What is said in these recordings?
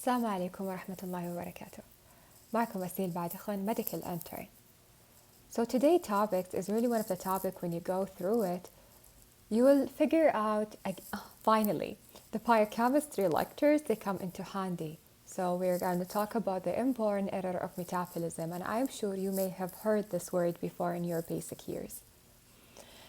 السلام عليكم ورحمة الله وبركاته. معكم Aseel Badukhon, medical intern. So today's topic is really one of the topics when you go through it, you will figure out, finally, the biochemistry lectures, they come into handy. So we're going to talk about the inborn error of metabolism, and I'm sure you may have heard this word before in your basic years.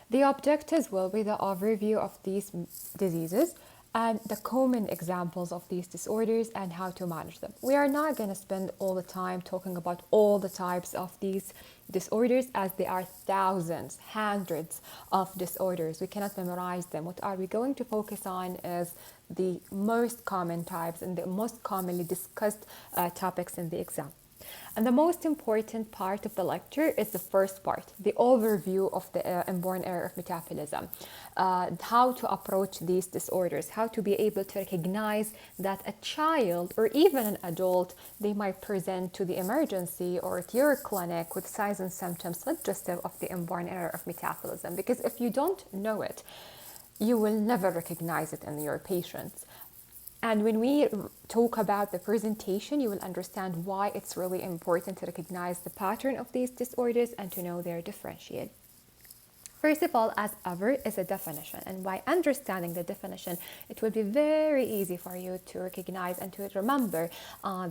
The objectives will be the overview of these diseases and the common examples of these disorders and how to manage them. We are not going to spend all the time talking about all the types of these disorders, as there are thousands, hundreds of disorders. We cannot memorize them. What are we going to focus on is the most common types and the most commonly discussed topics in the exam. And the most important part of the lecture is the first part, the overview of the inborn error of metabolism, how to approach these disorders, how to be able to recognize that a child or even an adult, they might present to the emergency or at your clinic with signs and symptoms suggestive of the inborn error of metabolism. Because if you don't know it, you will never recognize it in your patients. And when we talk about the presentation, you will understand why it's really important to recognize the pattern of these disorders and to know their differentiate. First of all, as ever, is a definition. And by understanding the definition, it will be very easy for you to recognize and to remember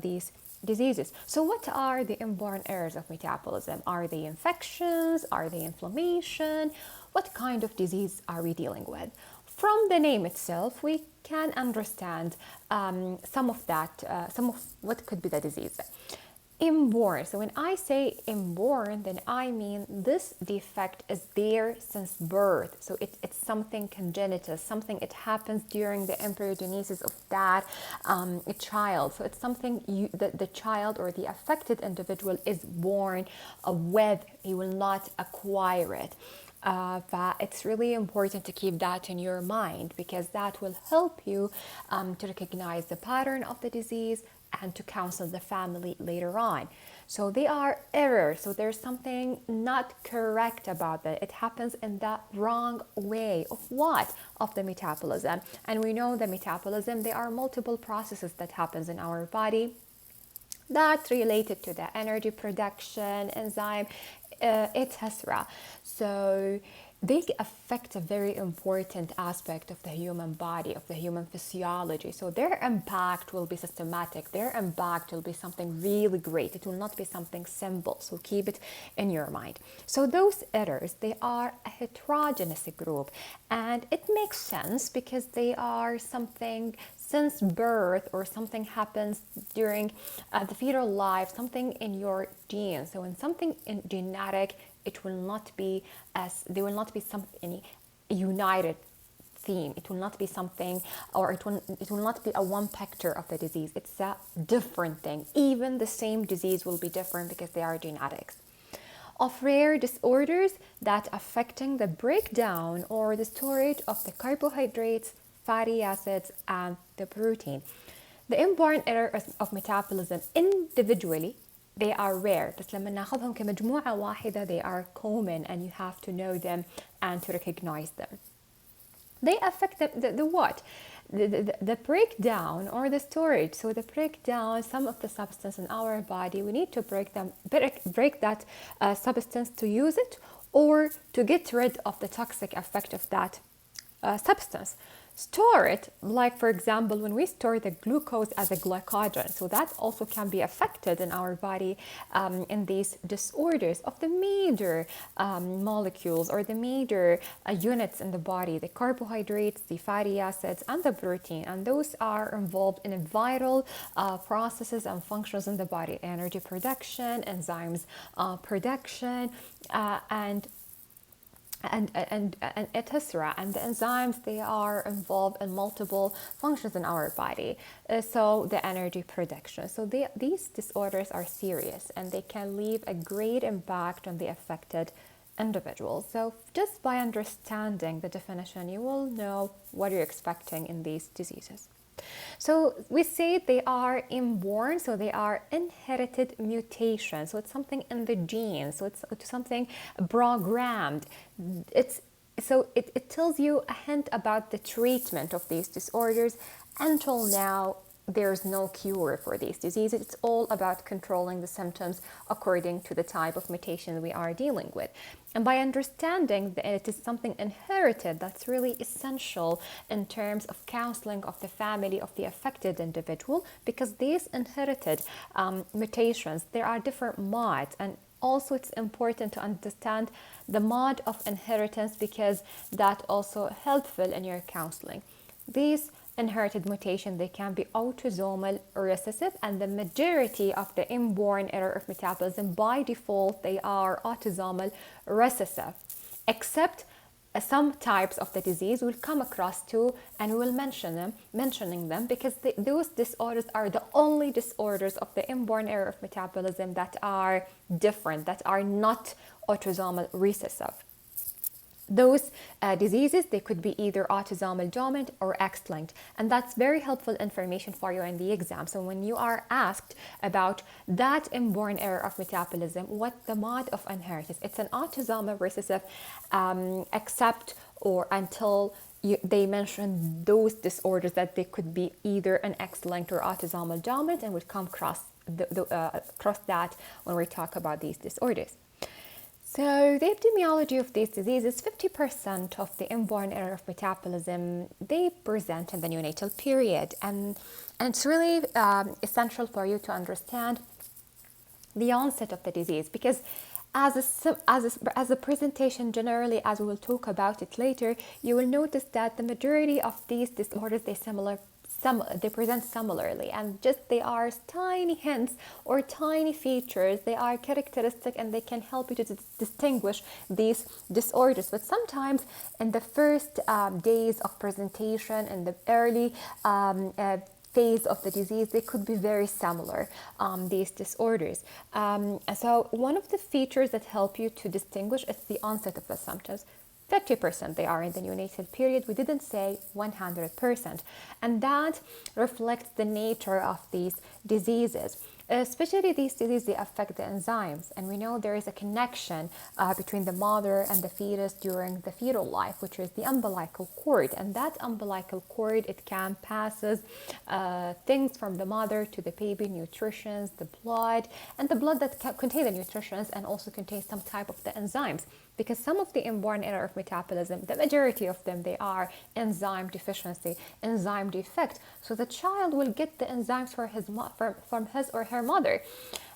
these diseases. So what are the inborn errors of metabolism? Are they infections? Are they inflammation? What kind of disease are we dealing with? From the name itself, we can understand some of what could be the disease. Inborn. So when I say inborn, then I mean this defect is there since birth. So it's something congenital, something it happens during the embryogenesis of that child. So it's something that the child or the affected individual is born with. He will not acquire it. But it's really important to keep that in your mind, because that will help you to recognize the pattern of the disease and to counsel the family later on. So they are errors. So there's something not correct about that. It happens in the wrong way of what? Of the metabolism. And we know the metabolism, there are multiple processes that happens in our body that's related to the energy production, enzyme, etc. So they affect a very important aspect of the human body, of the human physiology. So their impact will be systematic. Their impact will be something really great. It will not be something simple. So keep it in your mind. So those errors, they are a heterogeneous group. And it makes sense because they are something since birth, or something happens during the fetal life, something in your genes. So when something in genetic, it will not be there will not be any united theme. It will not be something, or it will not be a one picture of the disease. It's a different thing. Even the same disease will be different because they are genetics. Of rare disorders that affecting the breakdown or the storage of the carbohydrates, fatty acids, and the protein. The inborn errors of metabolism individually, they are rare. بس لما ناخذهم كمجموعة واحدة, they are common, and you have to know them and to recognize them. They affect the what? The breakdown or the storage. So the breakdown, some of the substance in our body, we need to break that substance to use it, or to get rid of the toxic effect of that substance. Store it, like for example, when we store the glucose as a glycogen, so that also can be affected in our body in these disorders of the major molecules or the major units in the body, the carbohydrates, the fatty acids, and the protein, and those are involved in vital processes and functions in the body: energy production, enzymes production, and etc. And the enzymes, they are involved in multiple functions in our body. So the energy production. So these disorders are serious, and they can leave a great impact on the affected individuals. So just by understanding the definition, you will know what you're expecting in these diseases. So we say they are inborn, so they are inherited mutations. So it's something in the genes, so it's something programmed. It tells you a hint about the treatment of these disorders. Until now, there's no cure for these diseases. It's all about controlling the symptoms according to the type of mutation we are dealing with. And by understanding that it is something inherited, that's really essential in terms of counseling of the family of the affected individual, because these inherited mutations, there are different modes. And also it's important to understand the mode of inheritance, because that also helpful in your counseling. These inherited mutation, they can be autosomal recessive, and the majority of the inborn error of metabolism by default they are autosomal recessive, except some types of the disease we'll come across too, and we will mentioning them because those disorders are the only disorders of the inborn error of metabolism that are different, that are not autosomal recessive. Those diseases, they could be either autosomal dominant or X-linked, and that's very helpful information for you in the exam. So when you are asked about that inborn error of metabolism, what the mode of inheritance, it's an autosomal recessive, except or until they mention those disorders that they could be either an X-linked or autosomal dominant, and we'll come across that when we talk about these disorders. So the epidemiology of these diseases, 50% of the inborn error of metabolism, they present in the neonatal period. And it's really essential for you to understand the onset of the disease, because as a presentation generally, as we will talk about it later, you will notice that the majority of these disorders, they present similarly, and just they are tiny hints or tiny features. They are characteristic and they can help you to distinguish these disorders. But sometimes in the first days of presentation, in the early phase of the disease, they could be very similar, these disorders. So one of the features that help you to distinguish is the onset of the symptoms. 50% they are in the neonatal period. We didn't say 100%. And that reflects the nature of these diseases. Especially these diseases, they affect the enzymes. And we know there is a connection between the mother and the fetus during the fetal life, which is the umbilical cord. And that umbilical cord, it can passes things from the mother to the baby, nutritions, the blood, and the blood that contains the nutritions and also contains some type of the enzymes. Because some of the inborn error of metabolism, the majority of them, they are enzyme deficiency, enzyme defect. So the child will get the enzymes from his or her mother.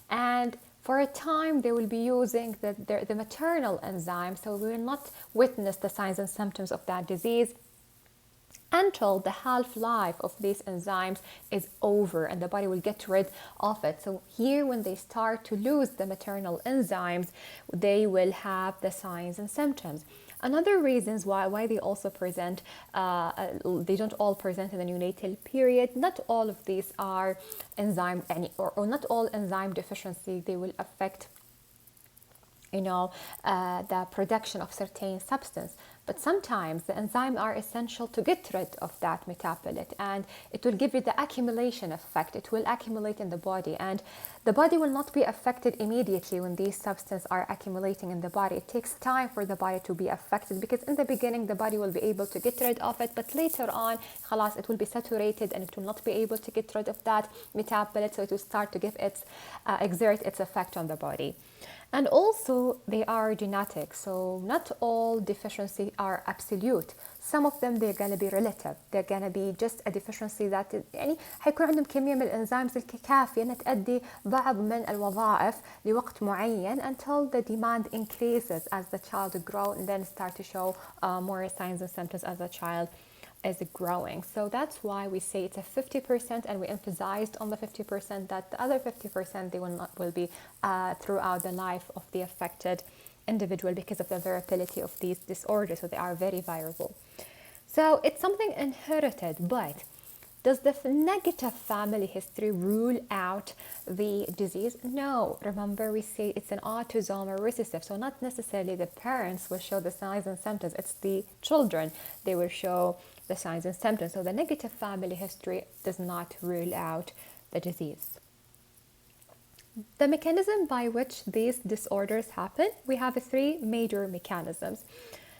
And for a time, they will be using the maternal enzyme. So we will not witness the signs and symptoms of that disease until the half-life of these enzymes is over and the body will get rid of it. So here, when they start to lose the maternal enzymes, they will have the signs and symptoms. Another reasons why they also present, they don't all present in the neonatal period. Not all of these are enzyme, or not all enzyme deficiency, they will affect the production of certain substance. But sometimes the enzymes are essential to get rid of that metabolite, and it will give you the accumulation effect. It will accumulate in the body, and the body will not be affected immediately when these substances are accumulating in the body. It takes time for the body to be affected, because in the beginning the body will be able to get rid of it, but later on, khalas, it will be saturated and it will not be able to get rid of that metabolite, so it will start to exert its effect on the body. And also they are genetic, so not all deficiencies are absolute. Some of them they're going to be relative. They're going to be just a deficiency that يعني حيكون عندهم كمية من الانزيمز الكافية أن تؤدي بعض من الوظائف لوقت معين until the demand increases as the child grows and then start to show more signs and symptoms as the child is growing. So that's why we say it's a 50%, and we emphasized on the 50% that the other 50% they will be throughout the life of the affected individual because of the variability of these disorders. So they are very variable. So it's something inherited, but does the negative family history rule out the disease? No. Remember, we say it's an autosomal recessive, so not necessarily the parents will show the signs and symptoms. It's the children, they will show the signs and symptoms. So the negative family history does not rule out the disease. The mechanism by which these disorders happen, we have three major mechanisms.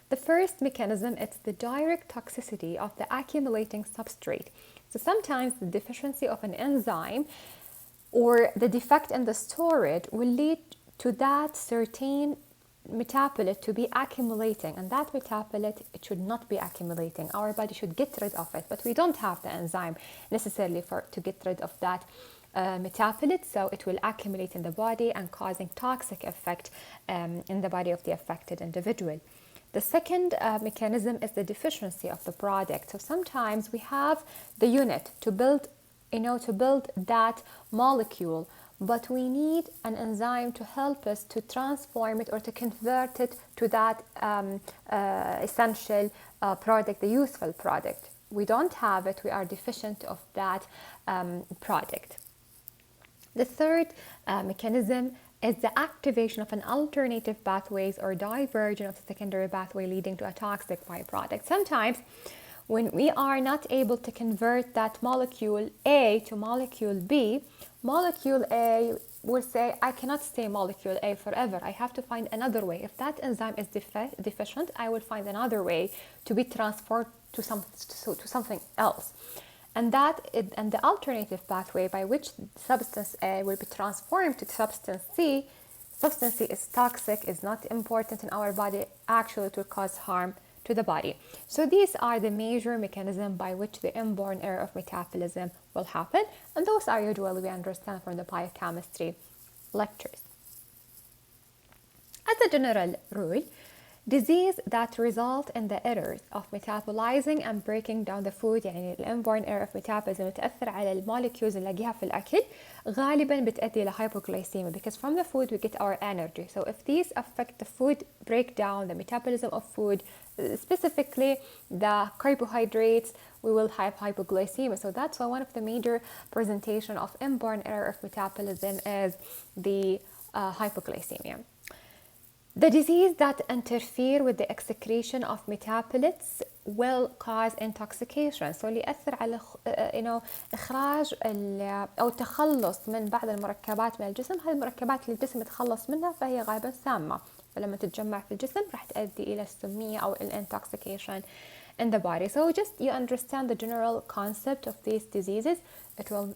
The first mechanism, it's the direct toxicity of the accumulating substrate. So sometimes the deficiency of an enzyme or the defect in the storage will lead to that certain metabolite to be accumulating, and that metabolite, it should not be accumulating. Our body should get rid of it, but we don't have the enzyme necessarily to get rid of that metabolite, so it will accumulate in the body and causing toxic effect in the body of the affected individual. The second mechanism is the deficiency of the product. So sometimes we have the unit to build that molecule, but we need an enzyme to help us to transform it or to convert it to that essential product, the useful product. We don't have it, we are deficient of that product. The third mechanism is the activation of an alternative pathways or diversion of the secondary pathway leading to a toxic byproduct. Sometimes when we are not able to convert that molecule A to molecule B, molecule A will say, I cannot stay molecule A forever. I have to find another way. If that enzyme is deficient, I will find another way to be transferred to something else. And the alternative pathway by which substance A will be transformed to substance C. Substance C is toxic, is not important in our body. Actually, it will cause harm to the body. So these are the major mechanisms by which the inborn error of metabolism will happen, and those are usually we understand from the biochemistry lectures. As a general rule, disease that result in the errors of metabolizing and breaking down the food، يعني الانبورن error of metabolism تأثر على المولكيولز اللي نلاقيها في الأكل، غالبا بتؤدي إلى hypoglycemia, because from the food we get our energy. So if these affect the food breakdown, the metabolism of food, specifically the carbohydrates, we will have hypoglycemia. So that's why one of the major presentation of inborn error of metabolism is the hypoglycemia. The disease that interfere with the excretion of metabolites will cause intoxication. So اللي يأثر على إخراج أو التخلص من بعض المركبات من الجسم، هذه المركبات اللي الجسم يتخلص منها فهي غالبا سامة، فلما تتجمع في الجسم راح تؤدي إلى السمية أو intoxication in the body. So just you understand the general concept of these diseases, it will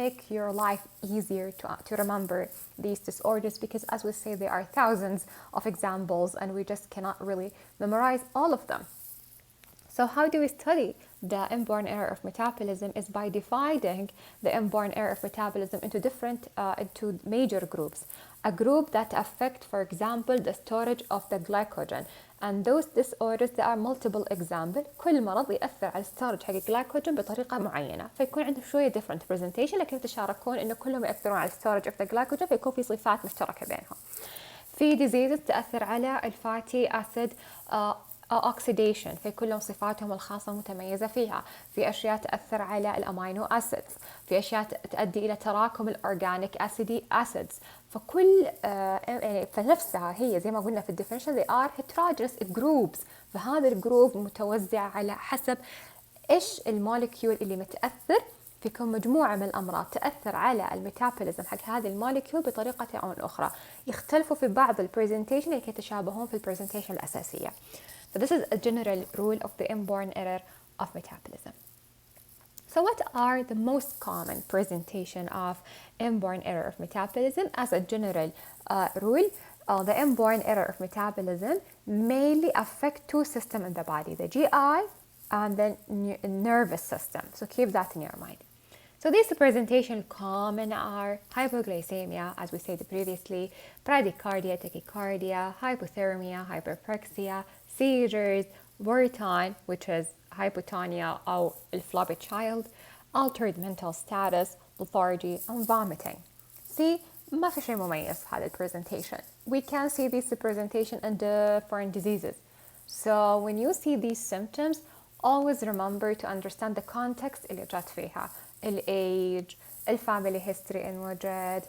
make your life easier to remember these disorders, because as we say, there are thousands of examples and we just cannot really memorize all of them. So how do we study the inborn error of metabolism? Is by dividing the inborn error of metabolism into major groups. A group that affect, for example, the storage of the glycogen, and those disorders there are multiple examples. كل مرض يأثر على storage حق الجلايكوجين بطريقة معينة، فيكون عندهم شوية different presentation، لكن تشاركون إنه كلهم يأثرون على storage of the glycogen، فيكون في صفات مشتركة بينهم. في diseases تأثر على الفاتي acid oxidation، في كلهم صفاتهم الخاصة المتميزة فيها. في أشياء تأثر على الأمينو أسيدز، في أشياء تؤدي إلى تراكم الأورجانيك أسيدز. فكل فنفسها هي زي ما قلنا في الديفينيشن they are heterogeneous groups، فهذا الجروب متوزع على حسب إيش المولكيول اللي متأثر. فيكون مجموعة من الأمراض تأثر على الميتابوليزم حق هذه المولكيول بطريقة أو أخرى، يختلفوا في بعض البرزنتيشن لكي يتشابهون في البرزنتيشن الأساسية. So this is a general rule of the inborn error of metabolism. So what are the most common presentation of inborn error of metabolism? As a general rule, the inborn error of metabolism mainly affect two systems in the body, the GI and the nervous system. So keep that in your mind. So these presentation common are hypoglycemia, as we said previously, bradycardia, tachycardia, hypothermia, hyperpraxia, seizures, worrytime, which is hypotonia or floppy child, altered mental status, lethargy, and vomiting. See, ما في شيء مميز في هذا presentation. We can see this presentation in different diseases. So when you see these symptoms, always remember to understand the context اللي جات فيها. الage, الفاميلي history in وجد,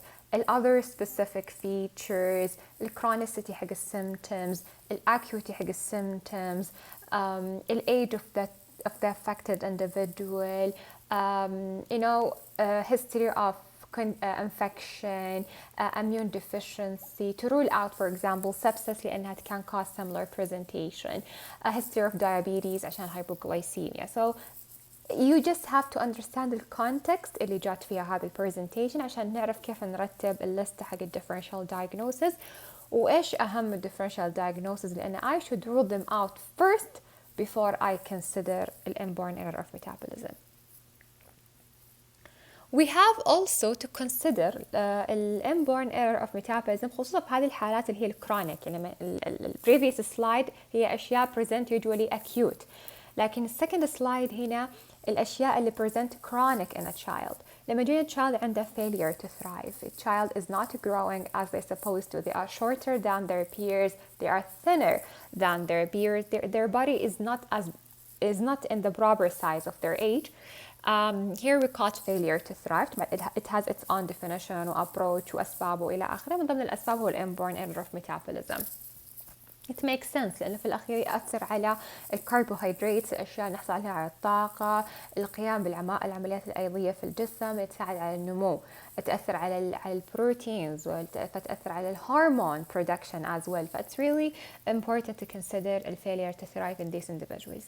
other specific features, chronicity حق الsymptoms, acuity حق الsymptoms, age of the affected individual, history of infection, immune deficiency, to rule out, for example, sepsis لأنها can cause similar presentation, a history of diabetes عشان hypoglycemia. So You just have to understand الكونتكست اللي جات فيها هذا البرزنتيشن عشان نعرف كيف نرتب الليستة حق الديفرنشال diagnosis وإيش أهم الديفرنشال diagnosis لأن I should rule them out first before I consider the inborn error of metabolism. We have also to consider the inborn error of metabolism خصوصا في هذه الحالات اللي هي الكرونيك يعني ال previous slide هي أشياء present usually acute لكن السكند سلايد هنا الأشياء اللي present chronic in a child. لما يجي child عنده failure to thrive, a child is not growing as they're supposed to. They are shorter than their peers. They are thinner than their peers. Their body is not in the proper size of their age. Here we call it failure to thrive, but it has its own definition وapproach وأسباب وإلى آخره. من ضمن الأسباب هو inborn error of metabolism. It makes sense لأنه في الأخير يأثر على الكربوهيدرات الأشياء اللي نحصل عليها على الطاقة القيام بالعمليات الأيضية في الجسم تساعد على النمو تأثر على البروتينز وتأثر على الهرمون production as well. It's really important to consider the failure to thrive in these individuals.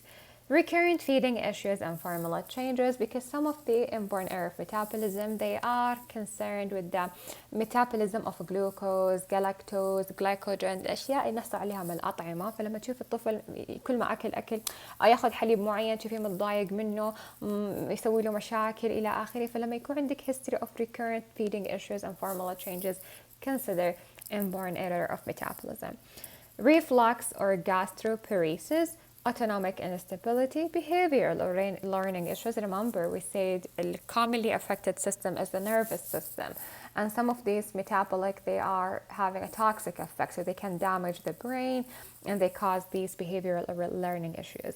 Recurrent feeding issues and formula changes because some of the inborn error of metabolism they are concerned with the metabolism of glucose, galactose, glycogen الأشياء اللي نحصل عليها من الأطعمة. فلما تشوف الطفل كل ما أكل أو ياخذ حليب معين تشوفيه متضايق منه يسوي له مشاكل إلى آخره. فلما يكون عندك history of recurrent feeding issues and formula changes consider inborn error of metabolism. Reflux or gastroparesis, autonomic instability, behavioral or learning issues. Remember, we said the commonly affected system is the nervous system. And some of these metabolic, they are having a toxic effect. So they can damage the brain and they cause these behavioral or learning issues.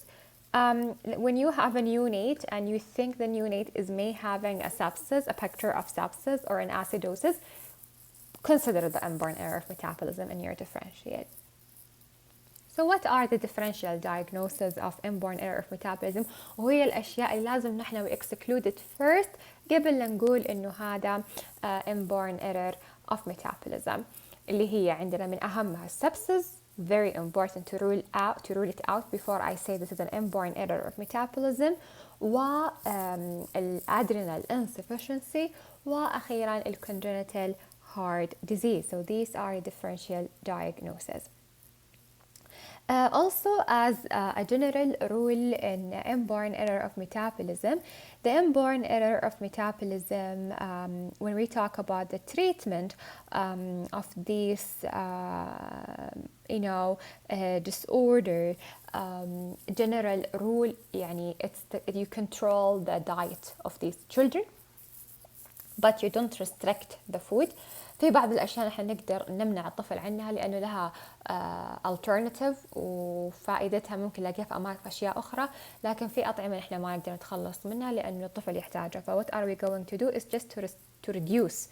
When you have a neonate and you think the neonate is may having a sepsis, a picture of sepsis or an acidosis, consider the inborn error of metabolism in your differentiate. So what are the differential diagnoses of inborn error of metabolism؟ وهي الأشياء اللي لازم نحن we exclude it first قبل لا نقول إنه هذا inborn error of metabolism اللي هي عندنا من أهمها sepsis, very important to rule it out before I say this is an inborn error of metabolism adrenal insufficiency وأخيرا congenital heart disease. So these are differential diagnoses. Also, as a general rule in inborn error of metabolism, the inborn error of metabolism, when we talk about the treatment of this, disorder, general rule, يعني you control the diet of these children, but you don't restrict the food. في بعض الأشياء نحن نقدر نمنع الطفل عنها لأنه لها alternative وفائدتها ممكن نلاقيها في أشياء أخرى لكن في أطعمة نحن ما نقدر نتخلص منها لأنه الطفل يحتاجها. ف what are we going to do is just to reduce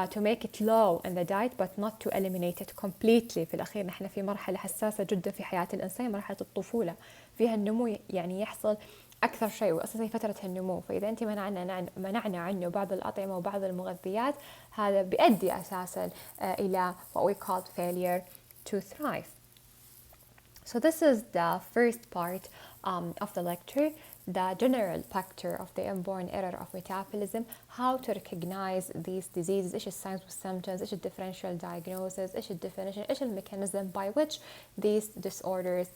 to make it low in the diet but not to eliminate it completely. في الأخير نحن في مرحلة حساسة جدا في حياة الإنسان مرحلة الطفولة فيها النمو يعني يحصل أكثر شيء وأساسا فترة النمو. فإذا أنت منعنا عنه بعض الأطعمة وبعض المغذيات هذا بيؤدي أساسا إلى what we call failure to thrive. So this is the first part of the lecture, the general picture of the inborn error of metabolism, how to recognize these diseases, إيش signs and symptoms, إيش differential diagnosis, إيش definition, إيش mechanism by which these disorders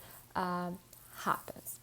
happens.